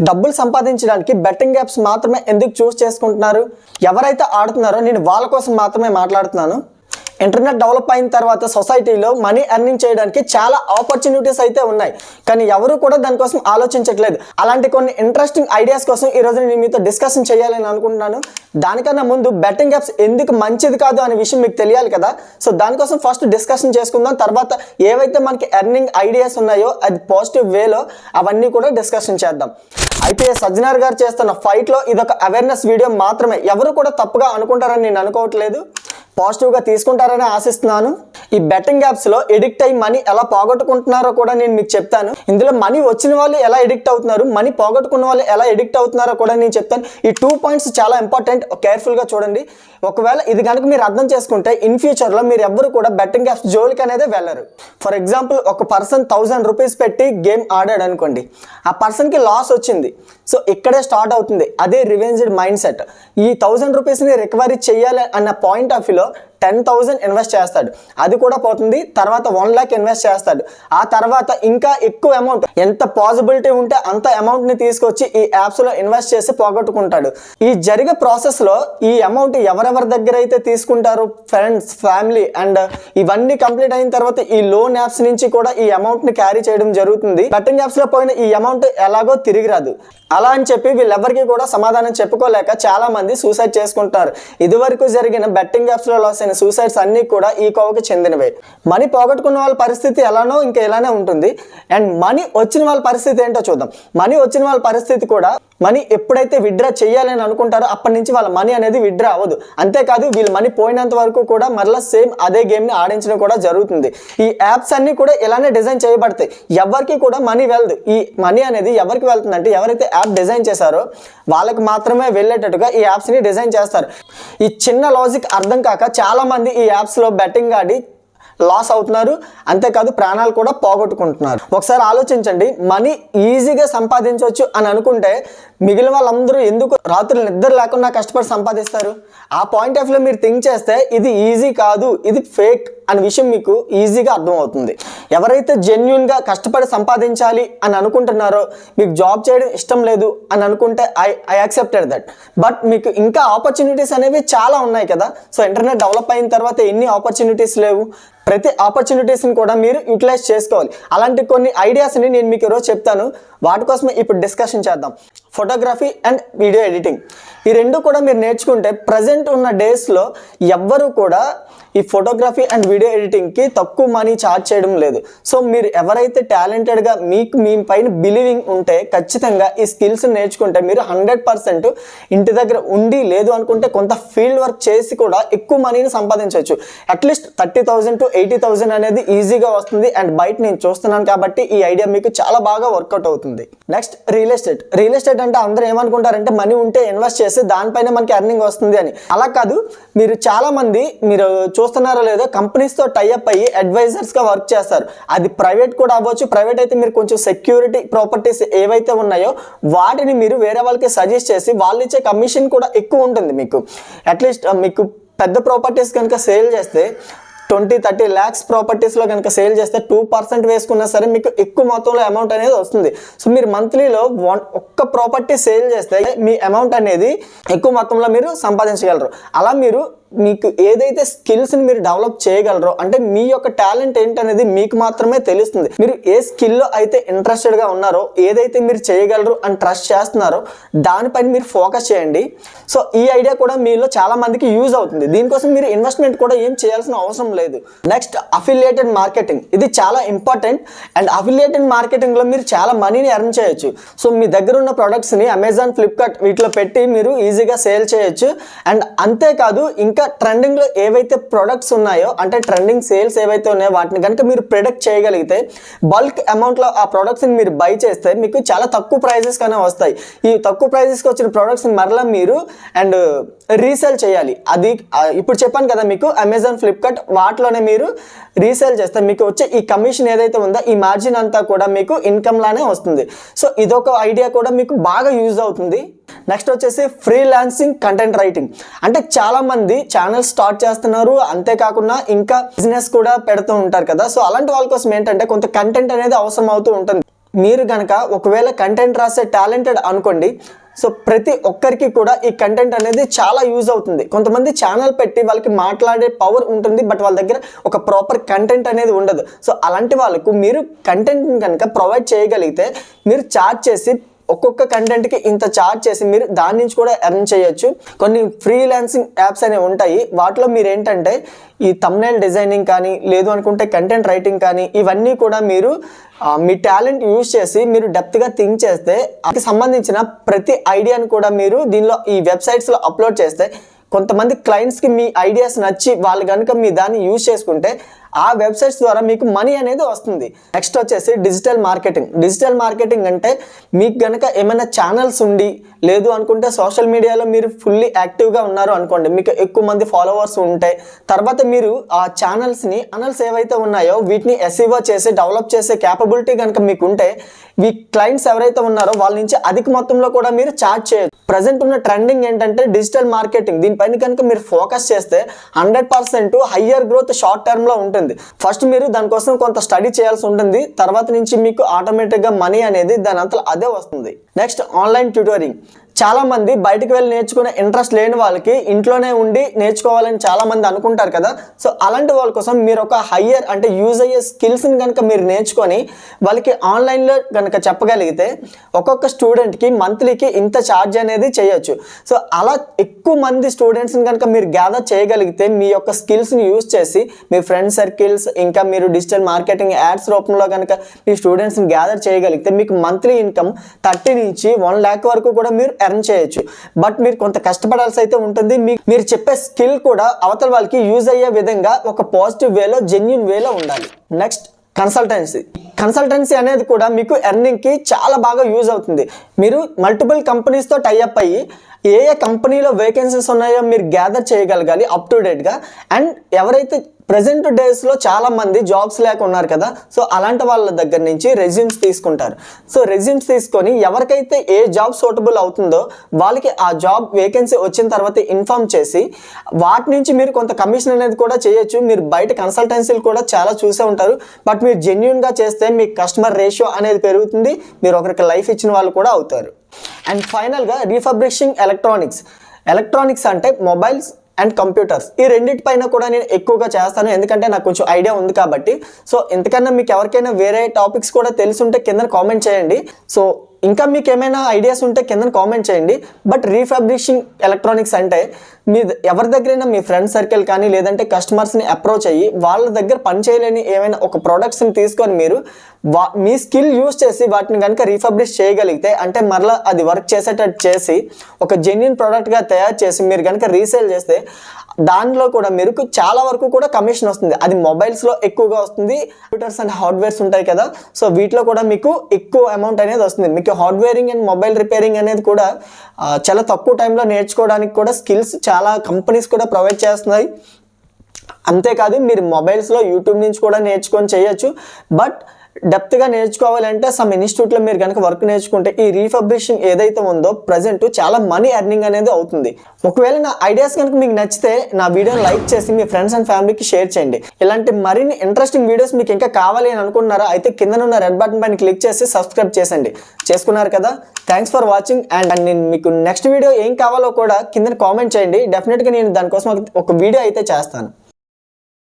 డబ్బులు సంపాదించడానికి betting apps మాత్రమే ఎందుకు చూస్ చేసుకుంటున్నారు? ఎవరైతే ఆడుతున్నారో నేను వాళ్ళ కోసం మాత్రమే మాట్లాడుతున్నాను. ఇంటర్నెట్ డెవలప్ అయిన తర్వాత సొసైటీలో మనీ ఎర్నింగ్ చేయడానికి చాలా ఆపర్చునిటీస్ అయితే ఉన్నాయి, కానీ ఎవరు కూడా దానికోసం ఆలోచించట్లేదు. అలాంటి కొన్ని ఇంట్రెస్టింగ్ ఐడియాస్ కోసం ఈరోజు నేను మీతో డిస్కషన్ చేయాలని అనుకుంటున్నాను. దానికన్నా ముందు బెట్టింగ్ యాప్స్ ఎందుకు మంచిది కాదు అనే విషయం మీకు తెలియాలి కదా. సో దానికోసం ఫస్ట్ డిస్కషన్ చేసుకుందాం. తర్వాత ఏవైతే మనకి ఎర్నింగ్ ఐడియాస్ ఉన్నాయో అది పాజిటివ్ వేలో అవన్నీ కూడా డిస్కషన్ చేద్దాం. ఐపీఎస్ సజ్జనార్ గారు చేస్తున్న ఫైట్లో ఇదొక అవేర్నెస్ వీడియో మాత్రమే. ఎవరు కూడా తప్పుగా అనుకుంటారని నేను అనుకోవట్లేదు, పాజిటివ్గా తీసుకుంటారని ఆశిస్తున్నాను. ఈ బెట్టింగ్ యాప్స్లో ఎడిక్ట్ అయ్యి మనీ ఎలా పోగొట్టుకుంటున్నారో కూడా నేను మీకు చెప్తాను. ఇందులో మనీ వచ్చిన వాళ్ళు ఎలా ఎడిక్ట్ అవుతున్నారు, మనీ పోగొట్టుకున్న వాళ్ళు ఎలా ఎడిక్ట్ అవుతున్నారో కూడా నేను చెప్తాను. ఈ 2 పాయింట్స్ చాలా ఇంపార్టెంట్, కేర్ఫుల్గా చూడండి. ఒకవేళ ఇది కనుక మీరు అర్థం చేసుకుంటే ఇన్ ఫ్యూచర్లో మీరు ఎవ్వరు కూడా బెట్టింగ్ యాప్స్ జోలికి అనేది వెళ్ళరు. ఫర్ ఎగ్జాంపుల్, ఒక పర్సన్ 1000 రూపీస్ పెట్టి గేమ్ ఆడాడు అనుకోండి, ఆ పర్సన్కి లాస్ వచ్చింది. సో ఇక్కడే స్టార్ట్ అవుతుంది అదే రివెంజ్డ్ మైండ్ సెట్. ఈ 1000 రూపీస్ని రికవరీ చేయాలి అన్న పాయింట్ ఆఫ్ వ్యూలో 10,000 ఇన్వెస్ట్ చేస్తాడు, అది కూడా పోతుంది. తర్వాత 1 lakh ఇన్వెస్ట్ చేస్తాడు. ఆ తర్వాత ఇంకా ఎక్కువ అమౌంట్, ఎంత పాసిబిలిటీ ఉంటే అంత అమౌంట్ని తీసుకొచ్చి ఈ యాప్స్లో ఇన్వెస్ట్ చేసి పోగొట్టుకుంటాడు. ఈ జరిగే ప్రాసెస్లో ఈ అమౌంట్ ఎవరెవరి దగ్గర అయితే తీసుకుంటారో, ఫ్రెండ్స్, ఫ్యామిలీ అండ్ ఇవన్నీ కంప్లీట్ అయిన తర్వాత ఈ లోన్ యాప్స్ నుంచి కూడా ఈ అమౌంట్ని క్యారీ చేయడం జరుగుతుంది. బెట్టింగ్ యాప్స్లో పోయిన ఈ అమౌంట్ ఎలాగో తిరిగి రాదు. అలా అని చెప్పి వీళ్ళెవరికి కూడా సమాధానం చెప్పుకోలేక చాలా మంది సూసైడ్ చేసుకుంటారు. ఇదివరకు జరిగిన బెట్టింగ్ యాప్స్లో లాస్ అయిన సూసైడ్స్ అన్నీ కూడా ఈ కోవకి చెందినవే. మనీ పోగొట్టుకున్న వాళ్ళ పరిస్థితి ఎలానో ఇంకా ఇలానే ఉంటుంది. అండ్ మనీ వచ్చిన వాళ్ళ పరిస్థితి ఏంటో చూద్దాం. మనీ వచ్చిన వాళ్ళ పరిస్థితి కూడా, మనీ ఎప్పుడైతే విత్డ్రా చేయాలని అనుకుంటారో అప్పటి నుంచి వాళ్ళ మనీ అనేది విత్డ్రా అవ్వదు. అంతేకాదు వీళ్ళు మనీ పోయినంత వరకు కూడా మరలా సేమ్ అదే గేమ్ని ఆడించడం కూడా జరుగుతుంది. ఈ యాప్స్ అన్నీ కూడా ఇలానే డిజైన్ చేయబడతాయి. ఎవరికి కూడా మనీ వెళ్ళదు. ఈ మనీ అనేది ఎవరికి వెళ్తుందంటే ఎవరైతే యాప్ డిజైన్ చేశారో వాళ్ళకి మాత్రమే వెళ్ళేటట్టుగా ఈ యాప్స్ని డిజైన్ చేస్తారు. ఈ చిన్న లాజిక్ అర్థం కాక చాలామంది ఈ యాప్స్లో బెట్టింగ్ ఆడి లాస్ అవుతున్నారు. అంతేకాదు ప్రాణాలు కూడా పోగొట్టుకుంటున్నారు. ఒకసారి ఆలోచించండి, మనీ ఈజీగా సంపాదించవచ్చు అని అనుకుంటే మిగిలిన వాళ్ళందరూ ఎందుకు రాత్రులు నిద్ర లేకుండా కష్టపడి సంపాదిస్తారు? ఆ పాయింట్ ఆఫ్ వ్యూలో మీరు థింక్ చేస్తే ఇది ఈజీ కాదు, ఇది ఫేక్ అనే విషయం మీకు ఈజీగా అర్థమవుతుంది. ఎవరైతే జెన్యున్గా కష్టపడి సంపాదించాలి అని అనుకుంటున్నారో, మీకు జాబ్ చేయడం ఇష్టం లేదు అని అనుకుంటే ఐ యాక్సెప్టెడ్ దట్. బట్ మీకు ఇంకా ఆపర్చునిటీస్ అనేవి చాలా ఉన్నాయి కదా. సో ఇంటర్నెట్ డెవలప్ అయిన తర్వాత ఎన్ని ఆపర్చునిటీస్ లేవు? ప్రతి ఆపర్చునిటీస్ని కూడా మీరు యూటిలైజ్ చేసుకోవాలి. అలాంటి కొన్ని ఐడియాస్ని నేను మీకు ఈరోజు చెప్తాను. వాటి కోసమే ఇప్పుడు డిస్కషన్ చేద్దాం. ఫోటోగ్రఫీ అండ్ వీడియో ఎడిటింగ్, ఈ రెండు కూడా మీరు నేర్చుకుంటే ప్రజెంట్ ఉన్న డేస్లో ఎవ్వరూ కూడా ఈ ఫోటోగ్రఫీ అండ్ వీడియో ఎడిటింగ్కి తక్కువ మనీ ఛార్జ్ చేయడం లేదు. సో మీరు ఎవరైతే టాలెంటెడ్గా మీకు మీ పైన బిలీవింగ్ ఉంటే ఖచ్చితంగా ఈ స్కిల్స్ నేర్చుకుంటే మీరు 100% ఇంటి దగ్గర ఉండి, లేదు అనుకుంటే కొంత ఫీల్డ్ వర్క్ చేసి కూడా ఎక్కువ మనీని సంపాదించవచ్చు. అట్లీస్ట్ 30,000 to 80,000 అనేది ఈజీగా వస్తుంది. అండ్ బయట నేను చూస్తున్నాను కాబట్టి ఈ ఐడియా మీకు చాలా బాగా వర్కౌట్ అవుతుంది. Next, real estate. Real estate అంటే అందరూ ఏమనుకుంటారంటే మనీ ఉంటే ఇన్వెస్ట్ చేసి దానిపైన మనకి ఎర్నింగ్ వస్తుంది అని. అలా కాదు. మీరు చాలా మంది, మీరు చూస్తున్నారో లేదో, కంపెనీస్తో టైఅప్ అయ్యి అడ్వైజర్స్గా వర్క్ చేస్తారు. అది ప్రైవేట్ కూడా అవ్వచ్చు. ప్రైవేట్ అయితే మీరు కొంచెం సెక్యూరిటీ ప్రాపర్టీస్ ఏవైతే ఉన్నాయో వాటిని మీరు వేరే వాళ్ళకి సజెస్ట్ చేసి వాళ్ళు ఇచ్చే కమిషన్ కూడా ఎక్కువ ఉంటుంది మీకు. అట్లీస్ట్ మీకు పెద్ద ప్రాపర్టీస్ కనుక సేల్ చేస్తే 20-30 lakhs ప్రాపర్టీస్లో కనుక సేల్ చేస్తే 2% వేసుకున్నా సరే మీకు ఎక్కువ మొత్తంలో అమౌంట్ అనేది వస్తుంది. సో మీరు మంత్లీలో ఒక్క ప్రాపర్టీ సేల్ చేస్తే మీ అమౌంట్ అనేది ఎక్కువ మొత్తంలో మీరు సంపాదించగలరు. అలా మీకు ఏదైతే స్కిల్స్ని మీరు డెవలప్ చేయగలరో, అంటే మీ యొక్క టాలెంట్ ఏంటనేది మీకు మాత్రమే తెలుస్తుంది. మీరు ఏ స్కిల్లో అయితే ఇంట్రెస్టెడ్గా ఉన్నారో, ఏదైతే మీరు చేయగలరు అని ట్రస్ట్ చేస్తున్నారో దానిపైన మీరు ఫోకస్ చేయండి. సో ఈ ఐడియా కూడా మీలో చాలా మందికి యూజ్ అవుతుంది. దీనికోసం మీరు ఇన్వెస్ట్మెంట్ కూడా ఏం చేయాల్సిన అవసరం లేదు. Next, affiliated marketing. ఇది చాలా ఇంపార్టెంట్. అండ్ అఫిలియేటెడ్ మార్కెటింగ్లో మీరు చాలా మనీని ఎర్న్ చేయొచ్చు. సో మీ దగ్గర ఉన్న ప్రొడక్ట్స్ని అమెజాన్, ఫ్లిప్కార్ట్ వీటిలో పెట్టి మీరు ఈజీగా సేల్ చేయొచ్చు. అండ్ అంతేకాదు ఇంకా ట్రెండింగ్లో ఏవైతే ప్రొడక్ట్స్ ఉన్నాయో, అంటే ట్రెండింగ్ సేల్స్ ఏవైతే ఉన్నాయో వాటిని కనుక మీరు ప్రిడిక్ట్ చేయగలిగితే బల్క్ అమౌంట్లో ఆ ప్రొడక్ట్స్ని మీరు బై చేస్తే మీకు చాలా తక్కువ ప్రైజెస్ కన్నా వస్తాయి. ఈ తక్కువ ప్రైజెస్కి వచ్చిన ప్రొడక్ట్స్ని మరలా మీరు అండ్ రీసేల్ చేయాలి. అది ఇప్పుడు చెప్పాను కదా మీకు, అమెజాన్, ఫ్లిప్కార్ట్ వాటిలోనే మీరు రీసేల్ చేస్తే మీకు వచ్చే ఈ కమిషన్ ఏదైతే ఉందో ఈ మార్జిన్ అంతా కూడా మీకు ఇన్కమ్ లానే వస్తుంది. సో ఇదొక ఐడియా కూడా మీకు బాగా యూజ్ అవుతుంది. నెక్స్ట్ వచ్చేసి ఫ్రీలాన్సింగ్ కంటెంట్ రైటింగ్. అంటే చాలా మంది ఛానల్స్ స్టార్ట్ చేస్తున్నారు, అంతేకాకుండా ఇంకా బిజినెస్ కూడా పెడుతూ ఉంటారు కదా. సో అలాంటి వాళ్ళ కోసం ఏంటంటే కొంత కంటెంట్ అనేది అవసరం అవుతూ ఉంటుంది. మీరు కనుక ఒకవేళ కంటెంట్ రాసే టాలెంటెడ్ అనుకోండి, సో ప్రతి ఒక్కరికి కూడా ఈ కంటెంట్ అనేది చాలా యూజ్ అవుతుంది. కొంతమంది ఛానల్ పెట్టి వాళ్ళకి మాట్లాడే పవర్ ఉంటుంది, బట్ వాళ్ళ దగ్గర ఒక ప్రాపర్ కంటెంట్ అనేది ఉండదు. సో అలాంటి వాళ్ళకు మీరు కంటెంట్ని కనుక ప్రొవైడ్ చేయగలిగితే మీరు చార్జ్ చేసి ఒక్కొక్క కంటెంట్కి ఇంత చార్జ్ చేసి మీరు దాని నుంచి కూడా ఎర్న్ చేయొచ్చు. కొన్ని ఫ్రీలాన్సింగ్ యాప్స్ అనేవి ఉంటాయి, వాటిలో మీరు ఏంటంటే ఈ థంబ్నెయిల్ డిజైనింగ్ కానీ లేదు అనుకుంటే కంటెంట్ రైటింగ్ కానీ ఇవన్నీ కూడా మీరు మీ టాలెంట్ యూజ్ చేసి మీరు డెప్త్గా థింక్ చేస్తే దానికి సంబంధించిన ప్రతి ఐడియాని కూడా మీరు దీనిలో ఈ వెబ్సైట్స్లో అప్లోడ్ చేస్తే కొంతమంది క్లయింట్స్కి మీ ఐడియాస్ నచ్చి వాళ్ళు కనుక మీ దాన్ని యూజ్ చేసుకుంటే ఆ వెబ్సైట్స్ ద్వారా మీకు మనీ అనేది వస్తుంది. నెక్స్ట్ వచ్చేసి డిజిటల్ మార్కెటింగ్. డిజిటల్ మార్కెటింగ్ అంటే మీకు కనుక ఏమైనా ఛానల్స్ ఉండి లేదు అనుకుంటే సోషల్ మీడియాలో మీరు ఫుల్లీ యాక్టివ్గా ఉన్నారు అనుకోండి, మీకు ఎక్కువ మంది ఫాలోవర్స్ ఉంటే తర్వాత మీరు ఆ ఛానల్స్ ఏవైతే ఉన్నాయో వీటిని ఎస్ఈఓ చేసి డెవలప్ చేసే క్యాపబిలిటీ కనుక మీకు ఉంటే మీ క్లయింట్స్ ఎవరైతే ఉన్నారో వాళ్ళ నుంచి అధిక మొత్తంలో కూడా మీరు చార్జ్ చేయొచ్చు. ప్రజెంట్ ఉన్న ట్రెండింగ్ ఏంటంటే డిజిటల్ మార్కెటింగ్. దీనిపైన కనుక మీరు ఫోకస్ చేస్తే 100% హయ్యర్ గ్రోత్ షార్ట్ టర్మ్లో ఉంటుంది. ఫస్ట్ మీరు దానికోసం కొంత స్టడీ చేయాల్సి ఉంటుంది, తర్వాత నుంచి మీకు ఆటోమేటిక్గా మనీ అనేది దాని అంతా అదే వస్తుంది. Next online tutoring. చాలా మంది బయటకు వెళ్ళి నేర్చుకునే ఇంట్రెస్ట్ లేని వాళ్ళకి ఇంట్లోనే ఉండి నేర్చుకోవాలని చాలా మంది అనుకుంటారు కదా. సో అలాంటి వాళ్ళ కోసం మీరు ఒక హయ్యర్ అంటే యూజ్ అయ్యే స్కిల్స్ని కనుక మీరు నేర్చుకొని వాళ్ళకి ఆన్లైన్లో కనుక చెప్పగలిగితే ఒక్కొక్క స్టూడెంట్కి మంత్లీకి ఇంత ఛార్జ్ అనేది చేయొచ్చు. సో అలా ఎక్కువ మంది స్టూడెంట్స్ని కనుక మీరు గ్యాదర్ చేయగలిగితే మీ యొక్క స్కిల్స్ని యూజ్ చేసి మీ ఫ్రెండ్ సర్కిల్స్ ఇంకా మీరు డిజిటల్ మార్కెటింగ్ యాడ్స్ రూపంలో కనుక మీ స్టూడెంట్స్ని గ్యాదర్ చేయగలిగితే మీకు మంత్లీ ఇన్కమ్ 30 నుంచి 1 lakh వరకు కూడా మీరు ఎర్న్ చేయొచ్చు. బట్ మీరు కొంత కష్టపడాల్సి అయితే ఉంటుంది. మీరు చెప్పే స్కిల్ కూడా అవతల వాళ్ళకి యూజ్ అయ్యే విధంగా ఒక పాజిటివ్ వేలో జెన్యూన్ వేలో ఉండాలి. నెక్స్ట్ కన్సల్టెన్సీ అనేది కూడా మీకు ఎర్నింగ్కి చాలా బాగా యూజ్ అవుతుంది. మీరు మల్టిపుల్ కంపెనీస్తో టైఅప్ అయ్యి ఏ కంపెనీలో వేకెన్సీస్ ఉన్నాయో మీరు గ్యాదర్ చేయగలగాలి అప్ టు డేట్గా. అండ్ ఎవరైతే ప్రజెంట్ డేస్లో చాలా మంది జాబ్స్ లేక ఉన్నారు కదా, సో అలాంటి వాళ్ళ దగ్గర నుంచి రెజ్యూమ్స్ తీసుకుంటారు. సో రెజ్యూమ్స్ తీసుకొని ఎవరికైతే ఏ జాబ్ సూటబుల్ అవుతుందో వాళ్ళకి ఆ జాబ్ వేకెన్సీ వచ్చిన తర్వాత ఇన్ఫార్మ్ చేసి వాటి నుంచి మీరు కొంత కమిషన్ అనేది కూడా చేయొచ్చు. మీరు బయట కన్సల్టెన్సీలు కూడా చాలా చూసే ఉంటారు, బట్ మీరు జెన్యూన్గా చేస్తే మీ కస్టమర్ రేషియో అనేది పెరుగుతుంది, మీరు ఒకరికి లైఫ్ ఇచ్చిన వాళ్ళు కూడా అవుతారు. అండ్ ఫైనల్గా రీఫబ్రిషింగ్ ఎలక్ట్రానిక్స్ అంటే మొబైల్స్ అండ్ కంప్యూటర్స్. ఈ రెండింటిపైన కూడా నేను ఎక్కువగా చేస్తాను, ఎందుకంటే నాకు కొంచెం ఐడియా ఉంది కాబట్టి. సో ఇంతకన్నా మీకు ఎవరికైనా వేరే టాపిక్స్ కూడా తెలుసుంటే కింద కామెంట్ చేయండి. సో ఇంకా మీకు ఏమైనా ఐడియాస్ ఉంటే కింద కామెంట్ చేయండి. బట్ రీఫాబ్రిషింగ్ ఎలక్ట్రానిక్స్ అంటే మీ ఎవరి దగ్గరైనా మీ ఫ్రెండ్ సర్కిల్ కానీ లేదంటే కస్టమర్స్ని అప్రోచ్ అయ్యి వాళ్ళ దగ్గర పని చేయలేని ఏమైనా ఒక ప్రోడక్ట్స్ని తీసుకొని మీరు మీ స్కిల్ యూజ్ చేసి వాటిని కనుక రీఫబ్రిష్ చేయగలిగితే అంటే మరలా అది వర్క్ చేసేటట్టు చేసి ఒక జెన్యూన్ ప్రోడక్ట్గా తయారు చేసి మీరు కనుక రీసేల్ చేస్తే దానిలో కూడా మీరు చాలా వరకు కూడా కమిషన్ వస్తుంది. అది మొబైల్స్లో ఎక్కువగా వస్తుంది. కంప్యూటర్స్ అండ్ హార్డ్వేర్స్ ఉంటాయి కదా, సో వీటిలో కూడా మీకు ఎక్కువ అమౌంట్ అనేది వస్తుంది. మీకు హార్డ్వేరింగ్ అండ్ మొబైల్ రిపేరింగ్ అనేది కూడా చాలా తక్కువ టైంలో నేర్చుకోవడానికి కూడా స్కిల్స్ చాలా కంపెనీస్ కూడా ప్రొవైడ్ చేస్తున్నాయి. అంతేకాదు మీరు మొబైల్స్లో యూట్యూబ్ నుంచి కూడా నేర్చుకొని చేయొచ్చు. బట్ డెప్త్గా నేర్చుకోవాలంటే సమ్ ఇన్స్టిట్యూట్లో మీరు కనుక వర్క్ నేర్చుకుంటే ఈ రీఫబ్రిషింగ్ ఏదైతే ఉందో ప్రజెంట్ చాలా మనీ ఎర్నింగ్ అనేది అవుతుంది. ఒకవేళ నా ఐడియాస్ కనుక మీకు నచ్చితే నా వీడియోని లైక్ చేసి మీ ఫ్రెండ్స్ అండ్ ఫ్యామిలీకి షేర్ చేయండి. ఇలాంటి మరిన్ని ఇంట్రెస్టింగ్ వీడియోస్ మీకు ఇంకా కావాలి అని అనుకుంటున్నారా అయితే కింద ఉన్న రెడ్ బటన్ పైన క్లిక్ చేసి సబ్స్క్రైబ్ చేసండి. చేసుకున్నారు కదా, థ్యాంక్స్ ఫర్ వాచింగ్. అండ్ నేను మీకు నెక్స్ట్ వీడియో ఏం కావాలో కూడా కింద కామెంట్ చేయండి. డెఫినెట్గా నేను దానికోసం ఒక వీడియో అయితే చేస్తాను.